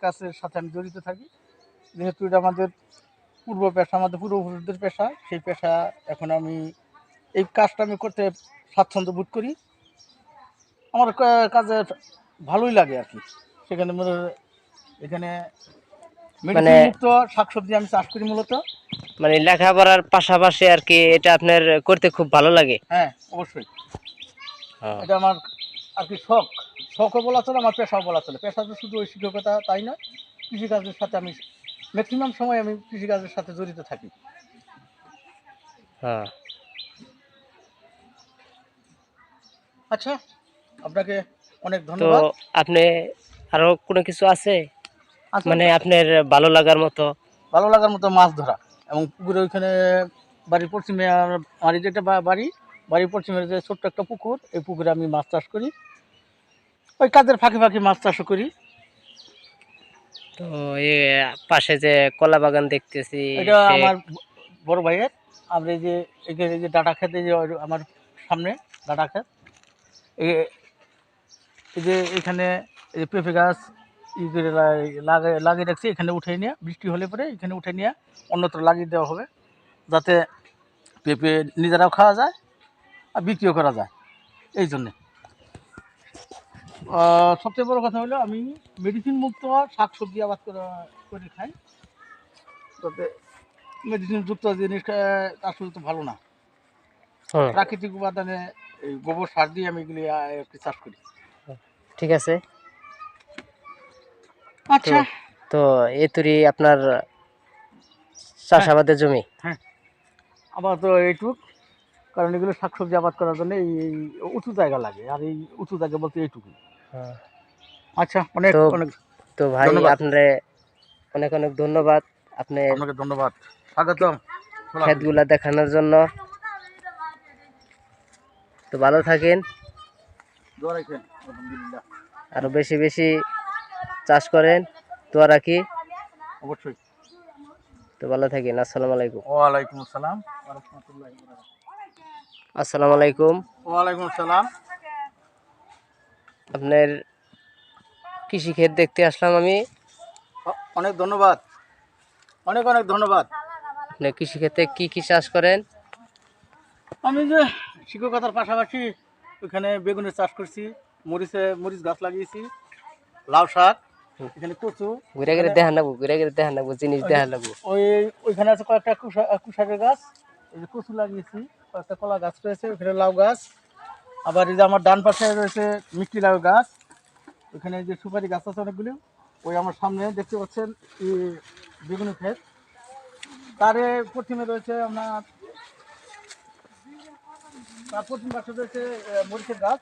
কাজের সাথে আমি জড়িত থাকি, যেহেতু এটা আমাদের পূর্ব পেশা, আমাদের পূর্বপুরুষদের পেশা। সেই পেশা এখন আমি এই কাজটা আমি করতে স্বাচ্ছন্দ্য বোধ করি। আমার কাজে ভালোই লাগে আর কি। সেখানে এখানে মানে মেডিসিন মুক্ত শাকসবজি আমি চাষ করি মূলত। মানে লেখাপড়ার পাশাপাশি আর কি এটা আপনার করতে খুব ভালো লাগে। হ্যাঁ, অবশ্যই। হ্যাঁ। এটা আমার আর কি শখও বলা চলে, আমার পেশাও বলা চলে। পেশা তো শুধু ওই শিক্ষকতা তাই নয়, কৃষিকাজের সাথে আমি ম্যাক্সিমাম সময় আমি কৃষিকাজের সাথে জড়িত থাকি। হ্যাঁ। আচ্ছা, আপনাকে অনেক তো ধন্যবাদ। আপনি আরো কোনো কিছু আছে আচ্ছা, মানে আপনার ভালো লাগার মতো? ভালো লাগার মতো মাছ ধরা, এবং পুকুরে ওইখানে বাড়ির পশ্চিমে আমার যেটা বাড়ির পশ্চিমের যে ছোট্ট একটা পুকুর, এই পুকুরে আমি মাছ চাষ করি। ওই কাজের ফাঁকে ফাঁকে মাছ চাষও করি। তো এ পাশে যে কলা বাগান দেখতেছি এটা সে আমার বড় ভাইয়ের। আমরা এই যে ডাটা খেতে, যে আমার সামনে ডাটা খেত, এই যে এখানে এই যে পেঁপে গাছ ই করে লাগিয়ে রাখছি। এখানে উঠে নিয়ে বৃষ্টি হলে পরে এখানে উঠে নিয়ে অন্যত্র লাগিয়ে দেওয়া হবে, যাতে পেঁপে নিজেরাও খাওয়া যায় আর বিক্রিও করা যায়। এই জন্যে সবচেয়ে বড় কথা হলো আমি মেডিসিন মুক্ত শাকসবজি আবাদ করে খাই। তবে মেডিসিন যুক্ত জিনিস আসলে তো ভালো না। হুম, প্রাকৃতিক উপাদানে এই গোবর সার দিয়ে আমি এগুলি একটু চাষ করি। ঠিক আছে। তো আচ্ছা। তো এতুরি আপনার হ্যাঁ, চাষাবাদের জমি? হ্যাঁ, আবার তো এইটুক, কারণ এগুলো শাকসবজি আবাদ করার জন্য এই উঁচু জায়গা লাগে, আর এই উঁচু জায়গা বলতে এইটুকু। হ্যাঁ। আচ্ছা, অনেক তো অনেক তো ভাই ধন্যবাদ। আপনারে অনেক অনেক ধন্যবাদ আপনি আপনাকে ধন্যবাদ, স্বাগতম। খোলাখুলি ক্ষেতগুলা দেখানোর জন্য। তো ভালো থাকেন, দোয়া রাখেন। আলহামদুলিল্লাহ। আরো বেশি বেশি চাষ করেন, দোয়া রাখি। অবশ্যই। তো ভালো থাকেন। আসসালামু আলাইকুম। ওয়ালাইকুম আসসালাম ওয়া রাহমাতুল্লাহি ওয়া বারাকাতুহু। আসসালামু আলাইকুম। ওয়ালাইকুম আসসালাম। আপনার কৃষি ক্ষেত দেখতে আসলাম আমি। অনেক ধন্যবাদ, অনেক অনেক ধন্যবাদ। আপনি কৃষি ক্ষেতে কি কি চাষ করেন? আমি যে শিক্ষকতার পাশাপাশি ওখানে বেগুনের চাষ করছি, মরিচ গাছ লাগিয়েছি, লাউ শাক, এখানে কচু, ঘুরে ঘুরে এখানে দেখান লাগবো, ঘুরে ঘুরে দেখান লাগবো, জিনিস ওই যে দেখান লাগবো। ওইখানে আছে কয়েকটা কুশাকের গাছ, এই যে কচু লাগিয়েছি, কয়েকটা কলা গাছ রয়েছে, ওখানে লাউ গাছ। আবার এই যে আমার ডান পাশে রয়েছে মিষ্টি লাউ গাছ, ওখানে যে সুপারি গাছ আছে অনেকগুলো। ওই আমার সামনে দেখতে পাচ্ছেন এই বেগুনের ক্ষেত। তারে পশ্চিমে রয়েছে তার পশ্চিম পাশে রয়েছে মরিচের গাছ,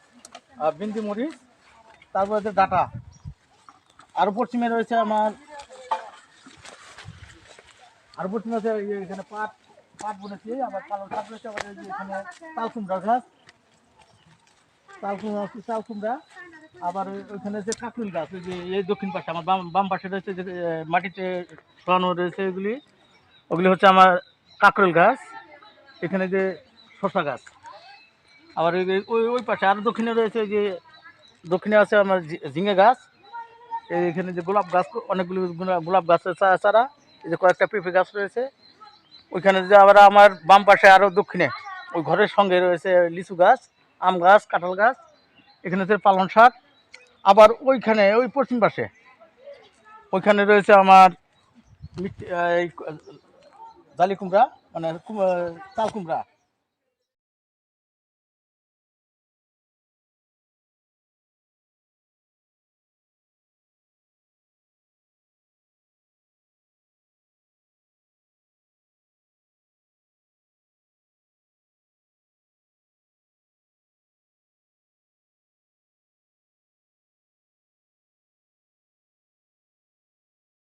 বিন্দি মরিচ, তারপর হচ্ছে ডাটা। আরও পশ্চিমে রয়েছে এখানে পাট পাট বুনেছি, আবার পালং শাক রয়েছে, আবার এই যে এখানে তাল কুমড়া গাছ, তাল কুমড়া। আবার ওইখানে যে কাঁকরুল গাছ, ওই যে এই দক্ষিণ পাশে আমার বাম পাশে রয়েছে যে মাটিতে ছড়ানো রয়েছে ওগুলি হচ্ছে আমার কাঁকরোল গাছ। এখানে যে শসা গাছ। আবার ওই ওই পাশে আরও দক্ষিণে রয়েছে যে দক্ষিণে আছে আমার ঝিঙে গাছ। এখানে যে গোলাপ গাছ, অনেকগুলো গোলাপ গাছের চারা, এই যে কয়েকটা পেঁপে গাছ রয়েছে। ওইখানে যে আবার আমার বাম পাশে আরও দক্ষিণে ওই ঘরের সঙ্গে রয়েছে লিচু গাছ, আম গাছ, কাঁঠাল গাছ। এখানে হচ্ছে পালং শাক। আবার ওইখানে ওই পশ্চিম পাশে ওইখানে রয়েছে আমার এই জালি কুমড়া, মানে চাল কুমড়া।